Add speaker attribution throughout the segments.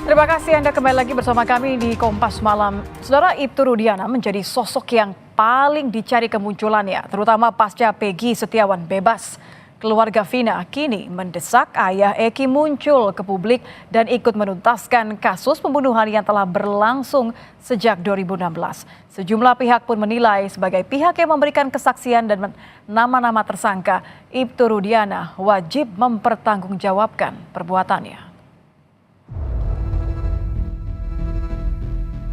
Speaker 1: Terima kasih Anda kembali lagi bersama kami di Kompas Malam. Saudara, Ibtu Rudiana menjadi sosok yang paling dicari kemunculannya, terutama pasca Peggy Setiawan bebas. Keluarga Vina kini mendesak ayah Eki muncul ke publik dan ikut menuntaskan kasus pembunuhan yang telah berlangsung sejak 2016. Sejumlah pihak pun menilai sebagai pihak yang memberikan kesaksian dan nama-nama tersangka, Ibtu Rudiana wajib mempertanggungjawabkan perbuatannya.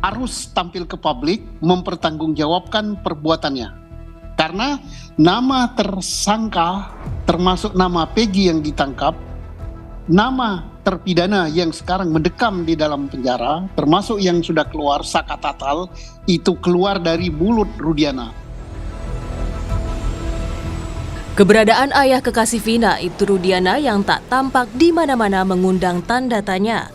Speaker 2: Harus tampil ke publik mempertanggungjawabkan perbuatannya. Karena nama tersangka termasuk nama Peggy yang ditangkap, nama terpidana yang sekarang mendekam di dalam penjara, termasuk yang sudah keluar Sakatatal, itu keluar dari mulut Rudiana.
Speaker 3: Keberadaan ayah kekasih Vina, Ibtu Rudiana yang tak tampak di mana-mana mengundang tanda tanya.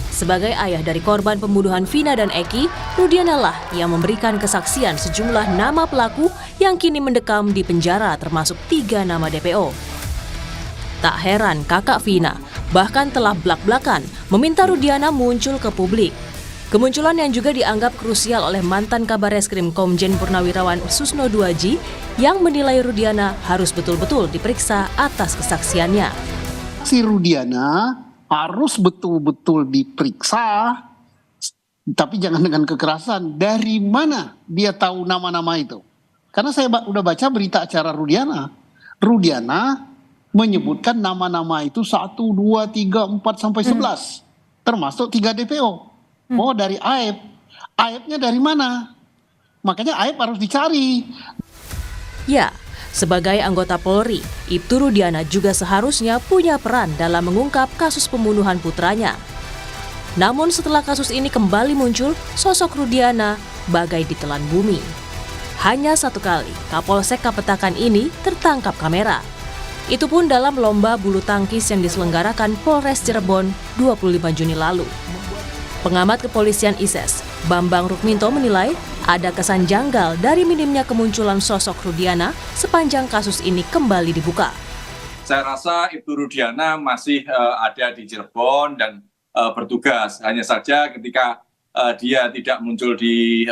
Speaker 3: Sebagai ayah dari korban pembunuhan Vina dan Eki, Rudiana lah yang memberikan kesaksian sejumlah nama pelaku yang kini mendekam di penjara termasuk 3 nama DPO. Tak heran kakak Vina bahkan telah blak-blakan meminta Rudiana muncul ke publik. Kemunculan yang juga dianggap krusial oleh mantan Kabar Reskrim Komjen Purnawirawan Susno Duaji yang menilai Rudiana harus betul-betul diperiksa atas kesaksiannya.
Speaker 2: Si Rudiana harus betul-betul diperiksa, tapi jangan dengan kekerasan. Dari mana dia tahu nama-nama itu? Karena saya udah baca berita acara Rudiana. Rudiana menyebutkan nama-nama itu 1, 2, 3, 4, sampai 11. Termasuk 3 DPO. Oh, dari Aib. Aibnya dari mana? Makanya Aib harus dicari.
Speaker 3: Ya, sebagai anggota Polri, Ibtu Rudiana juga seharusnya punya peran dalam mengungkap kasus pembunuhan putranya. Namun setelah kasus ini kembali muncul, sosok Rudiana bagai ditelan bumi. Hanya 1 kali Kapolsek Kapetakan ini tertangkap kamera. Itu pun dalam lomba bulu tangkis yang diselenggarakan Polres Cirebon 25 Juni lalu. Pengamat kepolisian ISES, Bambang Rukminto menilai ada kesan janggal dari minimnya kemunculan sosok Rudiana sepanjang kasus ini kembali dibuka.
Speaker 4: Saya rasa Ibtu Rudiana masih ada di Cirebon dan bertugas. Hanya saja ketika dia tidak muncul di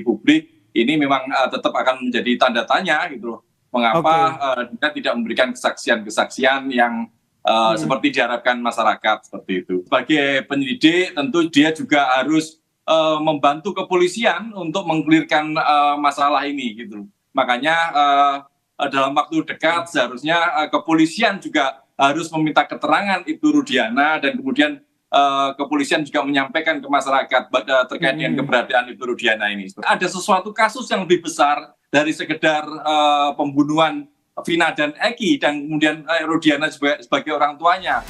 Speaker 4: publik, ini memang tetap akan menjadi tanda tanya gitu loh. Mengapa dia tidak memberikan kesaksian-kesaksian yang seperti diharapkan masyarakat seperti itu. Sebagai penyelidik tentu dia juga harus membantu kepolisian untuk mengklirkan masalah ini gitu. Makanya dalam waktu dekat seharusnya kepolisian juga harus meminta keterangan Ibtu Rudiana dan kemudian kepolisian juga menyampaikan ke masyarakat terkait dengan keberadaan Ibtu Rudiana ini. Ada sesuatu kasus yang lebih besar dari sekedar pembunuhan Vina dan Eki dan kemudian Rudiana sebagai orang tuanya.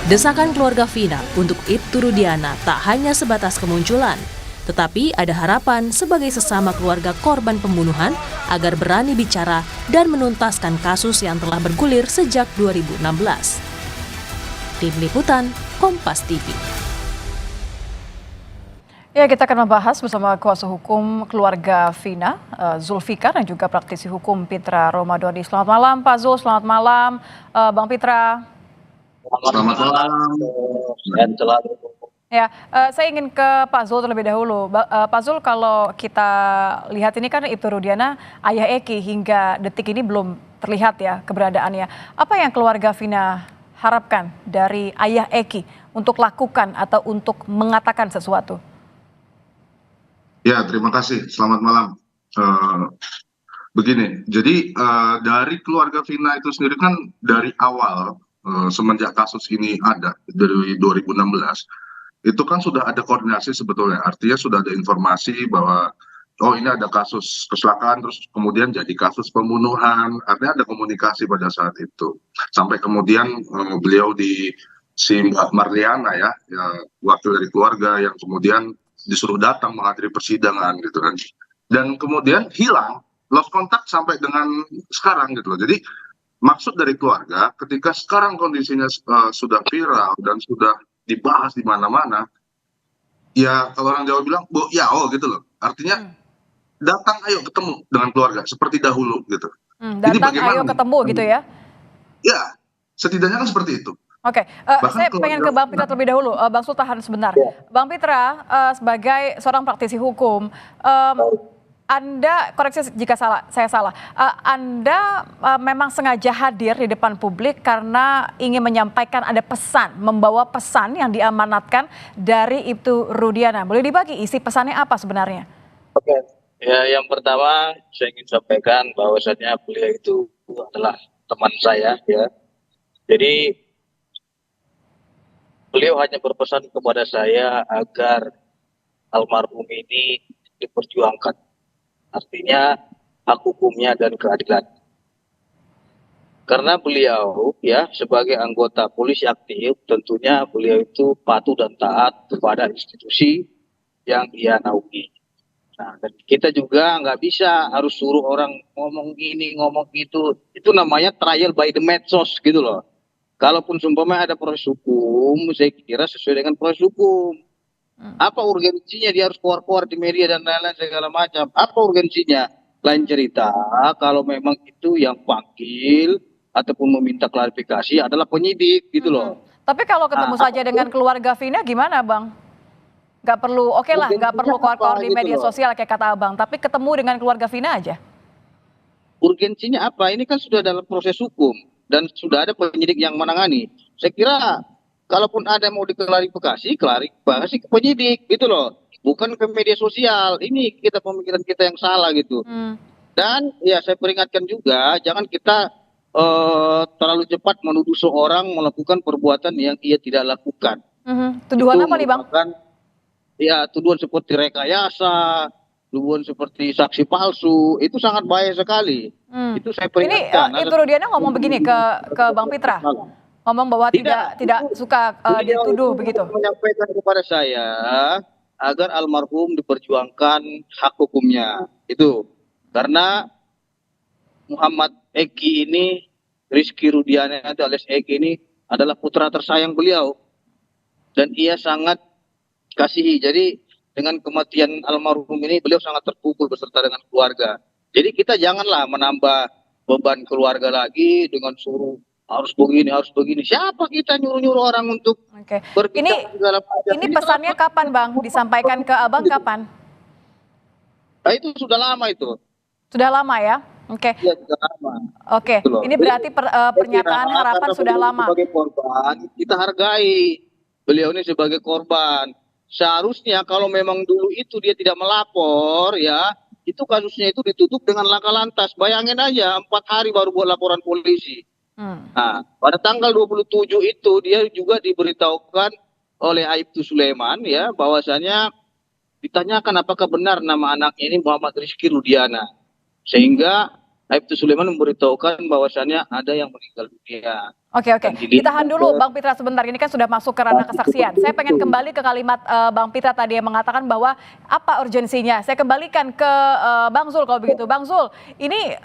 Speaker 3: Desakan keluarga Vina untuk Ibtu Rudiana tak hanya sebatas kemunculan, tetapi ada harapan sebagai sesama keluarga korban pembunuhan agar berani bicara dan menuntaskan kasus yang telah bergulir sejak 2016. Tim Liputan, Kompas TV.
Speaker 1: Ya, kita akan membahas bersama kuasa hukum keluarga Vina, Zulfikar, dan juga praktisi hukum Pitra Romadhoni. Selamat malam Pak Zul, selamat malam Bang Pitra.
Speaker 5: Selamat malam.
Speaker 1: Ya, saya ingin ke Pak Zul terlebih dahulu. Pak Zul, kalau kita lihat ini kan Ibtu Rudiana, ayah Eki, hingga detik ini belum terlihat ya keberadaannya. Apa yang keluarga Vina harapkan dari ayah Eki untuk lakukan atau untuk mengatakan sesuatu?
Speaker 5: Ya, terima kasih. Selamat malam. Begini, jadi dari keluarga Vina itu sendiri kan dari awal semenjak kasus ini ada dari 2016, itu kan sudah ada koordinasi sebetulnya. Artinya sudah ada informasi bahwa oh ini ada kasus kecelakaan terus kemudian jadi kasus pembunuhan. Artinya ada komunikasi pada saat itu. Sampai kemudian beliau si Mbak Marliana ya wakil dari keluarga yang kemudian disuruh datang menghadiri persidangan gitu kan, dan kemudian hilang, lost contact sampai dengan sekarang gitu loh. Jadi maksud dari keluarga ketika sekarang kondisinya sudah viral dan sudah dibahas di mana-mana, ya kalau orang Jawa bilang gitu loh, artinya datang ayo ketemu dengan keluarga seperti dahulu gitu. Jadi
Speaker 1: Datang ayo ketemu gitu ya?
Speaker 5: Ya, setidaknya kan seperti itu.
Speaker 1: Oke,
Speaker 5: Bahkan
Speaker 1: saya pengen ke Bang Pitra terlebih dahulu. Bang Sul tahan sebentar. Bang Pitra, sebagai seorang praktisi hukum, Anda koreksi jika saya salah. Anda memang sengaja hadir di depan publik karena ingin menyampaikan ada pesan, membawa pesan yang diamanatkan dari Ibtu Rudiana. Boleh dibagi isi pesannya apa sebenarnya?
Speaker 6: Oke. Ya, yang pertama saya ingin sampaikan bahwasannya beliau itu adalah teman saya, ya. Jadi beliau hanya berpesan kepada saya agar almarhum ini diperjuangkan. Artinya hak hukumnya dan keadilan. Karena beliau ya sebagai anggota polisi aktif, tentunya beliau itu patuh dan taat kepada institusi yang ia naungi. Nah, dan kita juga nggak bisa harus suruh orang ngomong gini, ngomong gitu. Itu namanya trial by the medsos gitu loh. Kalaupun sumpahnya ada proses hukum, saya kira sesuai dengan proses hukum. Apa urgensinya dia harus keluar-keluar di media dan lain-lain segala macam? Apa urgensinya? Lain cerita, kalau memang itu yang panggil ataupun meminta klarifikasi adalah penyidik gitu loh.
Speaker 1: Tapi kalau ketemu saja dengan keluarga Vina gimana, Bang? Nggak perlu, oke lah, nggak perlu keluar-keluar di media sosial kayak kata Abang, tapi ketemu dengan keluarga Vina aja.
Speaker 6: Urgensinya apa? Ini kan sudah dalam proses hukum dan sudah ada penyidik yang menangani. Saya kira kalaupun ada mau diklarifikasi ke penyidik gitu loh. Bukan ke media sosial. Ini kita pemikiran kita yang salah gitu. Dan ya saya peringatkan juga jangan kita terlalu cepat menuduh seorang melakukan perbuatan yang ia tidak lakukan.
Speaker 1: Tuduhan
Speaker 6: Itu
Speaker 1: apa nih, Bang?
Speaker 6: Ya, tuduhan seperti rekayasa, tuduhan seperti saksi palsu, itu sangat bahaya sekali. Itu saya peringatkan.
Speaker 1: Ini Ibtu Rudiana ngomong begini ke Bang Pitra, ngomong bahwa tidak suka dituduh begitu.
Speaker 6: Menyampaikan kepada saya agar almarhum diperjuangkan hak hukumnya. Itu karena Muhammad Eki ini, Rizky Rudiana alias Eki ini adalah putra tersayang beliau dan ia sangat kasihi. Jadi dengan kematian almarhum ini beliau sangat terpukul beserta dengan keluarga. Jadi kita janganlah menambah beban keluarga lagi dengan suruh harus begini. Siapa kita nyuruh-nyuruh orang untuk berbicara segala macam.
Speaker 1: Ini pesannya kapan, Bang? Disampaikan ke Abang kapan?
Speaker 6: Nah, itu sudah lama itu.
Speaker 1: Sudah lama ya? Oke.
Speaker 6: Ya, sudah lama.
Speaker 1: Oke. Ini berarti pernyataan harapan sudah lama.
Speaker 6: Sebagai korban, kita hargai beliau ini sebagai korban. Seharusnya kalau memang dulu itu dia tidak melapor ya, itu kasusnya itu ditutup dengan laka lantas. Bayangin aja 4 hari baru buat laporan polisi. Nah, pada tanggal 27 itu dia juga diberitahukan oleh Aibtu Sulaiman ya bahwasanya ditanyakan apakah benar nama anaknya ini Muhammad Rizky Rudiana. Sehingga Aibtu Sulaiman memberitahukan bahwasannya ada yang meninggal dunia.
Speaker 1: Oke. Ditahan dulu Bang Pitra sebentar. Ini kan sudah masuk ke ranah kesaksian. Saya pengen kembali ke kalimat Bang Pitra tadi yang mengatakan bahwa apa urgensinya. Saya kembalikan ke Bang Zul kalau begitu. Bang Zul, ini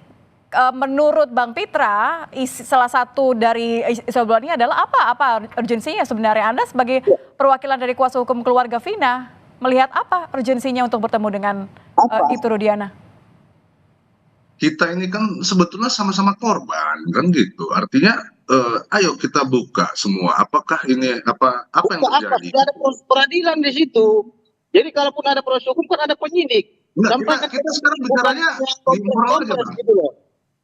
Speaker 1: menurut Bang Pitra salah satu dari isu ini adalah apa urgensinya sebenarnya? Anda sebagai perwakilan dari kuasa hukum keluarga Vina melihat apa urgensinya untuk bertemu dengan Ibtu Rudiana?
Speaker 5: Kita ini kan sebetulnya sama-sama korban kan gitu. Artinya ayo kita buka semua. Apakah ini apa yang terjadi?
Speaker 6: Sudah ada proses peradilan di situ. Jadi kalaupun ada proses hukum kan ada penyidik.
Speaker 5: Kita sekarang bicaranya di moral aja, Bang.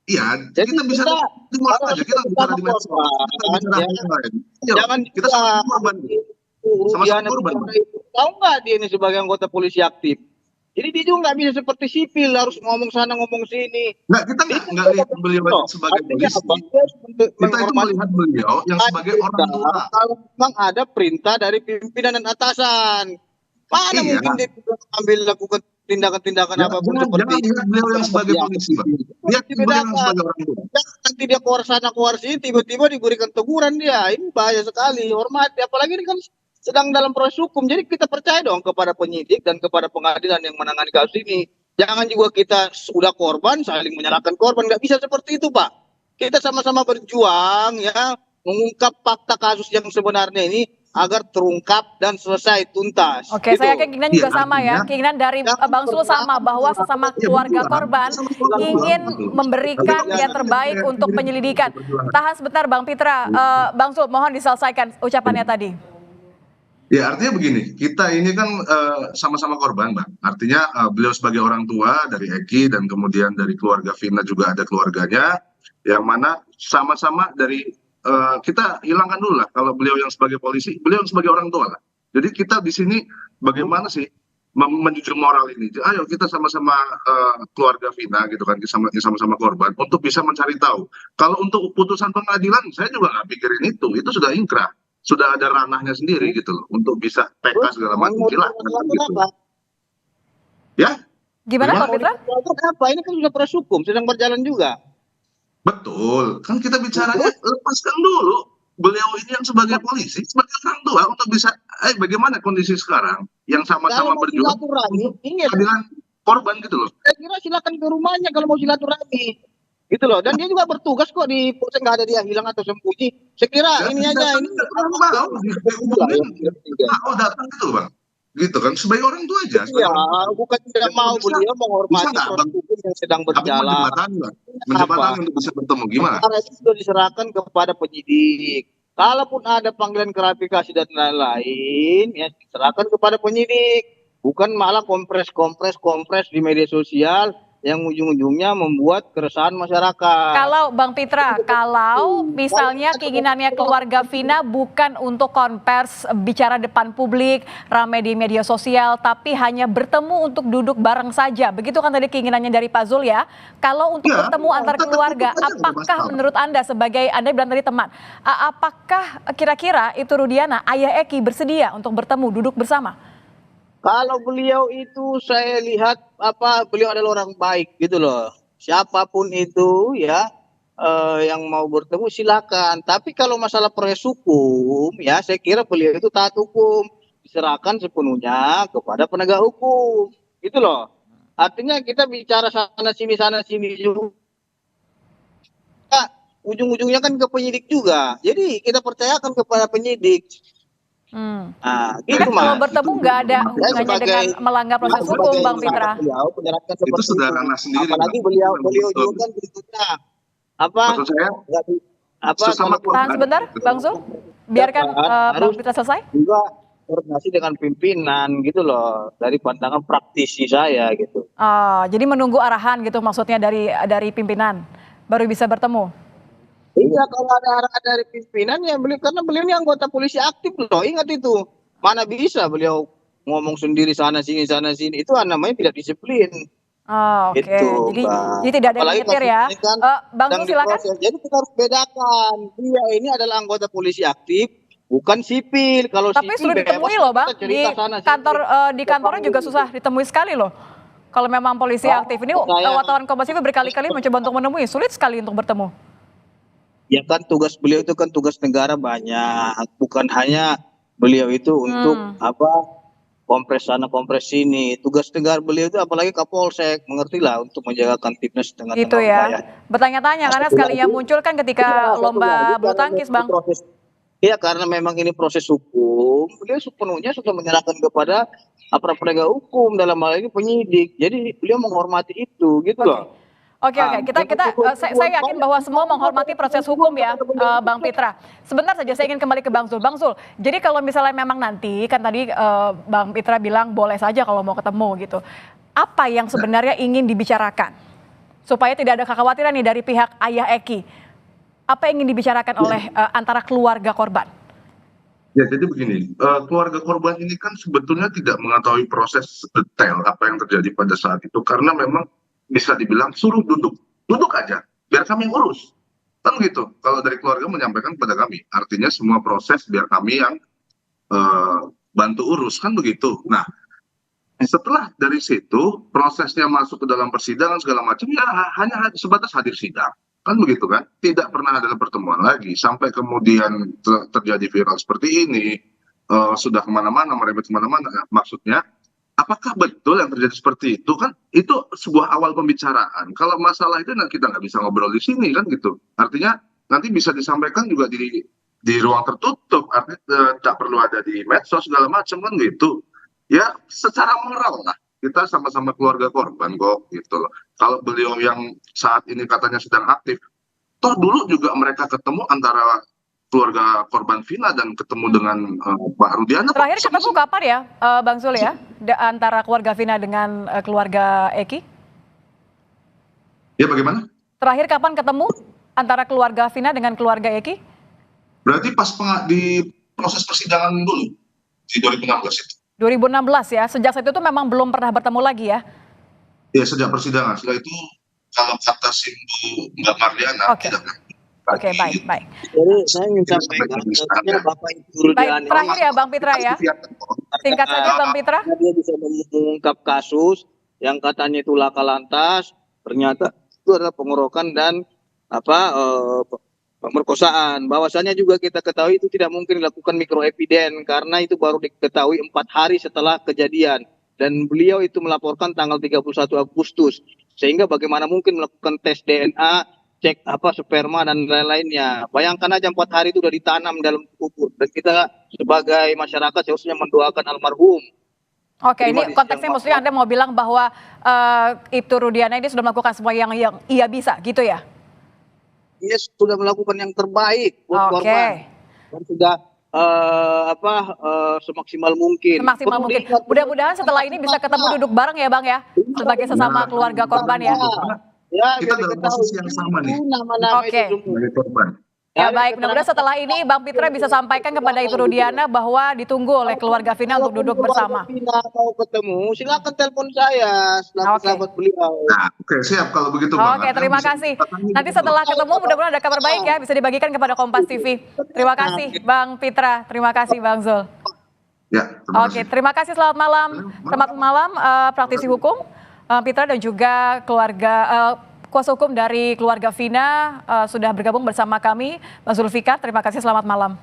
Speaker 5: Iya, kita bisa di moral aja. Kita bicara di medsos.
Speaker 6: Jangan
Speaker 5: kita sama korban. Sama-sama korban.
Speaker 6: Tahu nggak dia ini sebagai anggota polisi aktif? Jadi dia juga nggak bisa seperti sipil harus ngomong sana ngomong sini.
Speaker 5: Nggak, kita nggak lihat beliau sebagai polisi. Kita itu melihat beliau yang sebagai orang tua.
Speaker 6: Kalau memang ada perintah dari pimpinan dan atasan, mana mungkin dia ambil lakukan tindakan-tindakan apapun seperti
Speaker 5: jangan lihat beliau yang sebagai polisi, Pak. Lihat beliau yang sebagai orang tua.
Speaker 6: Nanti dia keluar sana keluar sini tiba-tiba diberikan teguran dia. Ini bahaya sekali. Hormati, apalagi ini kan sedang dalam proses hukum. Jadi kita percaya dong kepada penyidik dan kepada pengadilan yang menangani kasus ini. Jangan juga kita sudah korban saling menyalahkan korban. Nggak bisa seperti itu, Pak. Kita sama-sama berjuang ya mengungkap fakta kasus yang sebenarnya ini agar terungkap dan selesai tuntas.
Speaker 1: Oke,
Speaker 6: Gitu.
Speaker 1: saya yakin keinginan juga
Speaker 5: Iya,
Speaker 1: sama ya.
Speaker 5: artinya-
Speaker 1: Keinginan dari Bang Sul sama bahwa sesama keluarga korban ingin memberikan yang terbaik untuk penyelidikan. Tahan sebentar Bang Pitra. Bang Sul, mohon diselesaikan ucapannya tadi.
Speaker 5: Ya, artinya begini, kita ini kan sama-sama korban, Bang. Artinya beliau sebagai orang tua dari Eki dan kemudian dari keluarga Vina juga ada keluarganya, yang mana sama-sama dari kita hilangkan dulu lah kalau beliau yang sebagai polisi, beliau yang sebagai orang tua lah. Jadi kita di sini bagaimana sih menjunjung moral ini? Ayo kita sama-sama keluarga Vina gitu kan, sama-sama korban untuk bisa mencari tahu. Kalau untuk putusan pengadilan, saya juga nggak pikirin itu sudah inkrah. Sudah ada ranahnya sendiri gitu loh untuk bisa PK segala macam silakan gitu. Ya,
Speaker 1: Gimana Bang Pitra?
Speaker 6: Apa? Ini kan sudah proses hukum, sedang berjalan juga.
Speaker 5: betul. Kan kita bicaranya lepaskan dulu beliau ini yang sebagai polisi, sebagai orang tua untuk bisa bagaimana kondisi sekarang yang sama-sama
Speaker 6: Kalau mau
Speaker 5: berjuang
Speaker 6: silaturahmi, ini
Speaker 5: keadilan korban gitu loh.
Speaker 6: saya kira silakan ke rumahnya kalau mau silaturahmi. Gitu loh. Dan dia juga bertugas kok di polsek, nggak ada dia hilang atau sembunyi. Saya kira ini aja ini
Speaker 5: mau datang gitu Bang. Gitu kan sebagai orang tua aja.
Speaker 6: ya, bukan tidak mau beliau menghormati
Speaker 5: Bisa nggak,
Speaker 6: proses
Speaker 5: Bang?
Speaker 6: hukum yang sedang
Speaker 5: Tapi
Speaker 6: berjalan.
Speaker 5: menjembatani untuk bisa bertemu gimana?
Speaker 6: Karena itu sudah diserahkan kepada penyidik. Kalaupun ada panggilan klarifikasi dan lain-lain, ya diserahkan kepada penyidik. Bukan malah kompres di media sosial yang ujung-ujungnya membuat keresahan masyarakat.
Speaker 1: Kalau Bang Pitra, kalau misalnya keinginannya keluarga Vina bukan untuk konvers bicara depan publik, ramai di media sosial, tapi hanya bertemu untuk duduk bareng saja. Begitu kan tadi keinginannya dari Pak Zul ya. Kalau untuk
Speaker 5: Ya,
Speaker 1: bertemu antar keluarga,
Speaker 5: tetap aja nggak
Speaker 1: apakah
Speaker 5: masalah.
Speaker 1: menurut Anda sebagai Anda bilang tadi teman, apakah kira-kira itu Rudiana, ayah Eki bersedia untuk bertemu, duduk bersama?
Speaker 6: Kalau beliau itu saya lihat beliau adalah orang baik gitu loh. Siapapun itu ya yang mau bertemu silakan. Tapi kalau masalah proses hukum ya saya kira beliau itu taat hukum, diserahkan sepenuhnya kepada penegak hukum. Gitu loh. Artinya kita bicara sana sini juga. Ujung-ujungnya kan ke penyidik juga. Jadi kita percayakan kepada penyidik. Nah, gitu
Speaker 1: Kan kalau
Speaker 6: Mas.
Speaker 1: bertemu nggak ada hubungannya dengan melanggar proses hukum, Bang Pitra.
Speaker 6: Beliau menyerahkan
Speaker 5: Itu
Speaker 6: seperti
Speaker 5: sudah
Speaker 6: itu.
Speaker 5: ranah sendiri.
Speaker 6: Apalagi
Speaker 5: Bang.
Speaker 6: beliau
Speaker 5: Betul.
Speaker 6: juga kan berikutnya
Speaker 5: Maksud saya sesama
Speaker 6: kalau
Speaker 1: Tahan sebentar, Bang Zul. Biarkan Bang
Speaker 6: harus
Speaker 1: Pitra selesai.
Speaker 6: juga koordinasi dengan pimpinan gitu loh dari pandangan praktisi saya gitu.
Speaker 1: Jadi menunggu arahan gitu maksudnya dari pimpinan baru bisa bertemu.
Speaker 6: Iya, kalau ada arahan dari pimpinan ya beliau, karena beliau ini anggota polisi aktif loh, ingat itu. Mana bisa beliau ngomong sendiri sana sini itu namanya tidak disiplin.
Speaker 1: Oke.
Speaker 6: Gitu,
Speaker 1: Jadi
Speaker 6: Mbak.
Speaker 1: tidak ada yang
Speaker 6: Apalagi
Speaker 1: nyetir
Speaker 6: kasus
Speaker 1: ya.
Speaker 6: ini kan
Speaker 1: Bang
Speaker 6: sedang
Speaker 1: Zul silakan.
Speaker 6: diproses. Jadi kita harus bedakan. Dia ini adalah anggota polisi aktif, bukan sipil. Kalau
Speaker 1: Tapi
Speaker 6: sipil
Speaker 1: sudah ditemui loh Bang
Speaker 6: kita cerita sana sini.
Speaker 1: di kantornya juga susah ditemui sekali loh. Kalau memang polisi aktif ini wartawan Kompas TV berkali-kali mencoba untuk menemui, sulit sekali untuk bertemu.
Speaker 6: Ya kan tugas beliau itu kan tugas negara banyak, bukan hanya beliau itu untuk kompres sana kompres sini. Tugas negara beliau itu apalagi Kapolsek, mengertilah untuk menjaga Kamtibnas dengan
Speaker 1: Gitu ya. Bertanya-tanya karena sekalinya muncul kan ketika lomba bulu tangkis Bang.
Speaker 6: Iya, karena memang ini proses hukum, beliau sepenuhnya sudah menyerahkan kepada aparat penegak hukum, dalam hal ini penyidik. Jadi beliau menghormati itu, gitu loh.
Speaker 1: Oke. Saya yakin bahwa semua menghormati proses hukum ya, Bang Pitra. Sebentar saja saya ingin kembali ke Bang Zul. Bang Zul, jadi kalau misalnya memang nanti kan tadi Bang Pitra bilang boleh saja kalau mau ketemu gitu. Apa yang sebenarnya ingin dibicarakan supaya tidak ada kekhawatiran nih dari pihak ayah Eki? Apa yang ingin dibicarakan oleh antara keluarga korban?
Speaker 5: Ya, jadi begini, keluarga korban ini kan sebetulnya tidak mengetahui proses detail apa yang terjadi pada saat itu karena memang bisa dibilang suruh duduk aja, biar kami urus, kan gitu. Kalau dari keluarga menyampaikan kepada kami, artinya semua proses biar kami yang bantu urus, kan begitu. Nah, setelah dari situ prosesnya masuk ke dalam persidangan segala macam, ya hanya sebatas hadir sidang. Kan begitu kan, tidak pernah ada pertemuan lagi sampai kemudian terjadi viral seperti ini, sudah kemana-mana, merembet kemana-mana. Maksudnya apakah betul yang terjadi seperti itu? Kan itu sebuah awal pembicaraan. Kalau masalah itu kita nggak bisa ngobrol di sini kan gitu. Artinya nanti bisa disampaikan juga di di ruang tertutup, artinya tidak perlu ada di medsos segala macam kan gitu. Ya secara moral lah, kita sama-sama keluarga korban kok gitu loh. Kalau beliau yang saat ini katanya sedang aktif, toh dulu juga mereka ketemu antara keluarga korban Vina dan ketemu dengan Pak Rudiana.
Speaker 1: Terakhir ketemu kapan ya, Bang Zul ya, antara keluarga Vina dengan keluarga Eki?
Speaker 5: Ya bagaimana?
Speaker 1: Terakhir kapan ketemu antara keluarga Vina dengan keluarga Eki?
Speaker 5: Berarti pas di proses persidangan dulu di 2016 itu.
Speaker 1: 2016 ya, sejak saat itu memang belum pernah bertemu lagi ya?
Speaker 5: Ya sejak persidangan, setelah itu kalau kata Simbu Mbak Marliana tidak lagi.
Speaker 1: Oke, baik.
Speaker 6: Jadi saya ingin sampaikan, tentunya Bapak Ibu
Speaker 1: Baik, terakhir ya Bang Pitra ya. Singkat saja Bang Pitra.
Speaker 6: Dia bisa mengungkap kasus yang katanya itu laka lantas, ternyata itu adalah pengeroyokan dan pemerkosaan. Bahwasannya juga kita ketahui itu tidak mungkin dilakukan mikroepiden karena itu baru diketahui 4 hari setelah kejadian. Dan beliau itu melaporkan tanggal 31 Agustus. Sehingga bagaimana mungkin melakukan tes DNA, cek sperma dan lain-lainnya. Bayangkan aja 4 hari itu sudah ditanam dalam kubur. Dan kita sebagai masyarakat seharusnya mendoakan almarhum.
Speaker 1: Oke, ini konteksnya maksudnya Anda mau bilang bahwa Ibtu Rudiana ini sudah melakukan semua yang ia bisa gitu ya?
Speaker 6: Dia sudah melakukan yang terbaik buat korban. Dan sudah semaksimal mungkin.
Speaker 1: Semaksimal mungkin. Mudah-mudahan setelah ini bisa ketemu duduk bareng ya Bang ya, sebagai sesama keluarga korban ya.
Speaker 5: Ya, kita dalam posisi yang sama nih.
Speaker 1: Oke.
Speaker 5: Sebagai korban.
Speaker 1: Ya baik, mudah-mudahan setelah ini Bang Pitra bisa sampaikan kepada Ibtu Rudiana bahwa ditunggu oleh keluarga Vina untuk duduk bersama.
Speaker 6: Vina mau ketemu, silakan telepon saya selaku sahabat beliau.
Speaker 5: Nah, oke, siap kalau begitu Bang.
Speaker 1: Oke, terima kasih. Nanti setelah ketemu mudah-mudahan ada kabar baik ya, bisa dibagikan kepada Kompas TV. Terima kasih Bang Pitra, terima kasih Bang Zul.
Speaker 5: Ya,
Speaker 1: Oke, terima kasih, selamat malam. Selamat malam praktisi hukum Pitra dan juga keluarga kuasa hukum dari keluarga Vina sudah bergabung bersama kami, Bang Zulfikar. Terima kasih, selamat malam.